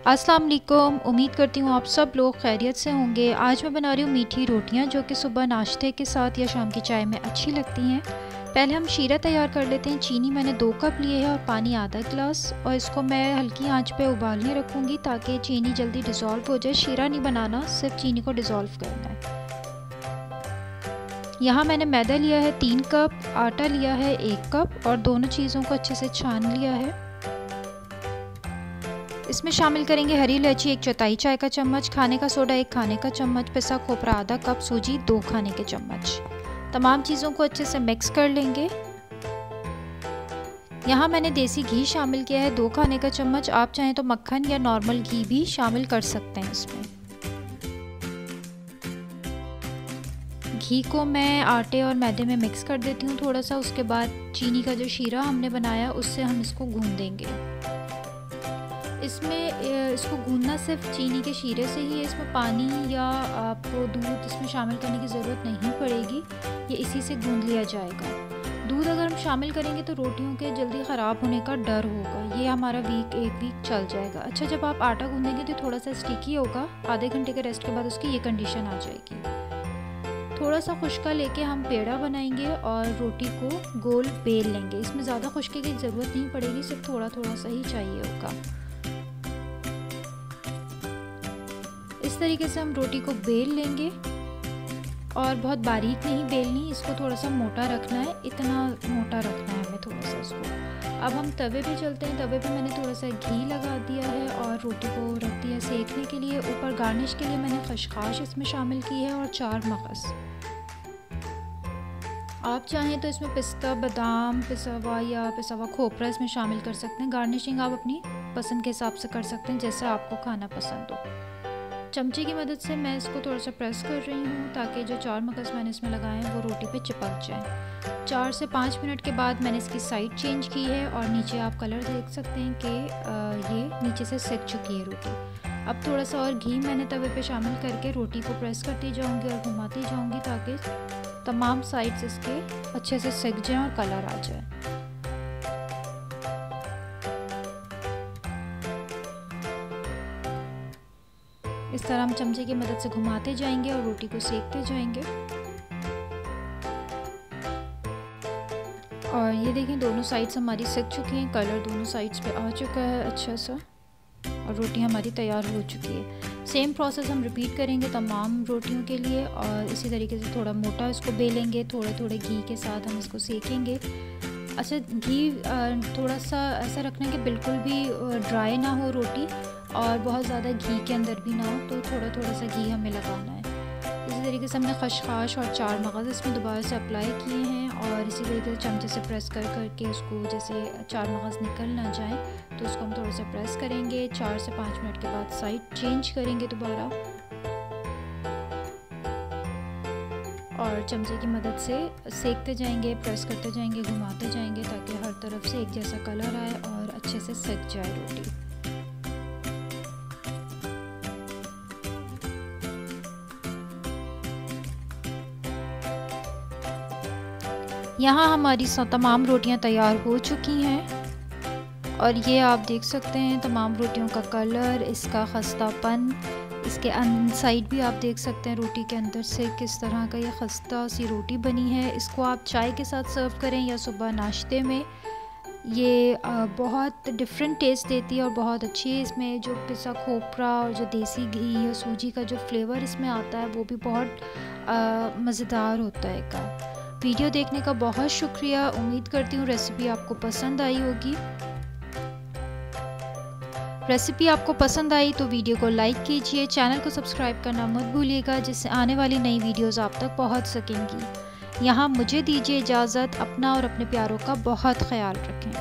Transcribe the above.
अस्सलाम वालेकुम। उम्मीद करती हूँ आप सब लोग खैरियत से होंगे। आज मैं बना रही हूँ मीठी रोटियाँ जो कि सुबह नाश्ते के साथ या शाम की चाय में अच्छी लगती हैं। पहले हम शीरा तैयार कर लेते हैं। चीनी मैंने 2 कप लिए है और पानी आधा गिलास, और इसको मैं हल्की आंच पे उबालने रखूँगी ताकि चीनी जल्दी डिज़ोल्व हो जाए। शीरा नहीं बनाना, सिर्फ चीनी को डिज़ोल्व करना है। यहाँ मैंने मैदा लिया है 3 कप, आटा लिया है 1 कप और दोनों चीज़ों को अच्छे से छान लिया है। इसमें शामिल करेंगे हरी इलायची 1/4 चाय का चम्मच, खाने का सोडा 1 खाने का चम्मच, पिसा खोपरा आधा कप, सूजी 2 खाने के चम्मच। तमाम चीज़ों को अच्छे से मिक्स कर लेंगे। यहाँ मैंने देसी घी शामिल किया है 2 खाने का चम्मच। आप चाहें तो मक्खन या नॉर्मल घी भी शामिल कर सकते हैं इसमें। घी को मैं आटे और मैदे में मिक्स कर देती हूँ थोड़ा सा। उसके बाद चीनी का जो शीरा हमने बनाया उससे हम इसको गूंद देंगे। इसको गूंदना सिर्फ चीनी के शीरे से ही है। इसमें पानी या आपको दूध इसमें शामिल करने की ज़रूरत नहीं पड़ेगी, ये इसी से गूंद लिया जाएगा। दूध अगर हम शामिल करेंगे तो रोटियों के जल्दी ख़राब होने का डर होगा। ये हमारा एक वीक चल जाएगा। अच्छा, जब आप आटा गूंदेंगे तो थोड़ा सा स्टिकी होगा। आधे घंटे के रेस्ट के बाद उसकी ये कंडीशन आ जाएगी। थोड़ा सा खुश्का लेके हम पेड़ा बनाएंगे और रोटी को गोल बेल लेंगे। इसमें ज़्यादा खुश्के की ज़रूरत नहीं पड़ेगी, सिर्फ थोड़ा थोड़ा सा ही चाहिए होगा। इस तरीके से हम रोटी को बेल लेंगे और बहुत बारीक नहीं बेलनी, इसको थोड़ा सा मोटा रखना है। इतना मोटा रखना है हमें थोड़ा सा इसको। अब हम तवे पे चलते हैं। तवे पे मैंने थोड़ा सा घी लगा दिया है और रोटी को रख दिया सेकने के लिए। ऊपर गार्निश के लिए मैंने खशखाश इसमें शामिल की है और 4 मगज़। आप चाहें तो इसमें पिस्ता, बादाम, पिसा हुआ खोपरा इसमें शामिल कर सकते हैं। गार्निशिंग आप अपनी पसंद के हिसाब से कर सकते हैं, जैसे आपको खाना पसंद हो। चमचे की मदद से मैं इसको थोड़ा सा प्रेस कर रही हूँ ताकि जो 4 मगज़ मैंने इसमें लगाए हैं वो रोटी पे चिपक जाए। 4 से 5 मिनट के बाद मैंने इसकी साइड चेंज की है और नीचे आप कलर देख सकते हैं कि ये नीचे से सिक चुकी है रोटी। अब थोड़ा सा और घी मैंने तवे पे शामिल करके रोटी को प्रेस करती जाऊँगी और घुमाती जाऊँगी ताकि तमाम साइड्स इसके अच्छे से सिक जाएँ और कलर आ जाए। इस तरह हम चमचे की मदद से घुमाते जाएंगे और रोटी को सेकते जाएंगे। और ये देखें, दोनों साइड्स हमारी सिक चुकी हैं, कलर दोनों साइड्स पे आ चुका है अच्छा सा, और रोटी हमारी तैयार हो चुकी है। सेम प्रोसेस हम रिपीट करेंगे तमाम रोटियों के लिए। और इसी तरीके से थोड़ा मोटा इसको बेलेंगे, थोड़े थोड़े घी के साथ हम इसको सेकेंगे। अच्छा, घी थोड़ा सा ऐसा रखना कि बिल्कुल भी ड्राई ना हो रोटी और बहुत ज़्यादा घी के अंदर भी ना हो, तो थोड़ा थोड़ा सा घी हमें लगाना है। इसी तरीके से हमने खशखाश और 4 मगज़ इसमें दोबारा से अप्लाई किए हैं और इसी तरीके से चमचे से प्रेस करके उसको, जैसे 4 मगज़ निकल ना जाए तो उसको हम थोड़ा सा प्रेस करेंगे। 4 से 5 मिनट के बाद साइड चेंज करेंगे दोबारा और चमचे की मदद से सेकते जाएंगे, प्रेस करते जाएंगे, घुमाते जाएंगे ताकि हर तरफ से एक जैसा कलर आए और अच्छे से सेक जाए रोटी। यहाँ हमारी तमाम रोटियाँ तैयार हो चुकी हैं और ये आप देख सकते हैं तमाम रोटियों का कलर, इसका खस्तापन, इसके साइड भी आप देख सकते हैं रोटी के अंदर से किस तरह का ये खस्ता सी रोटी बनी है। इसको आप चाय के साथ सर्व करें या सुबह नाश्ते में, ये बहुत डिफरेंट टेस्ट देती है और बहुत अच्छी है। इसमें जो पिसा खोपरा और जो देसी घी और सूजी का जो फ्लेवर इसमें आता है वो भी बहुत मज़ेदार होता है का। वीडियो देखने का बहुत शुक्रिया। उम्मीद करती हूँ रेसिपी आपको पसंद आई होगी। रेसिपी आपको पसंद आई तो वीडियो को लाइक कीजिए, चैनल को सब्सक्राइब करना मत भूलिएगा जिससे आने वाली नई वीडियोस आप तक पहुंच सकेंगी। यहाँ मुझे दीजिए इजाज़त। अपना और अपने प्यारों का बहुत ख्याल रखें।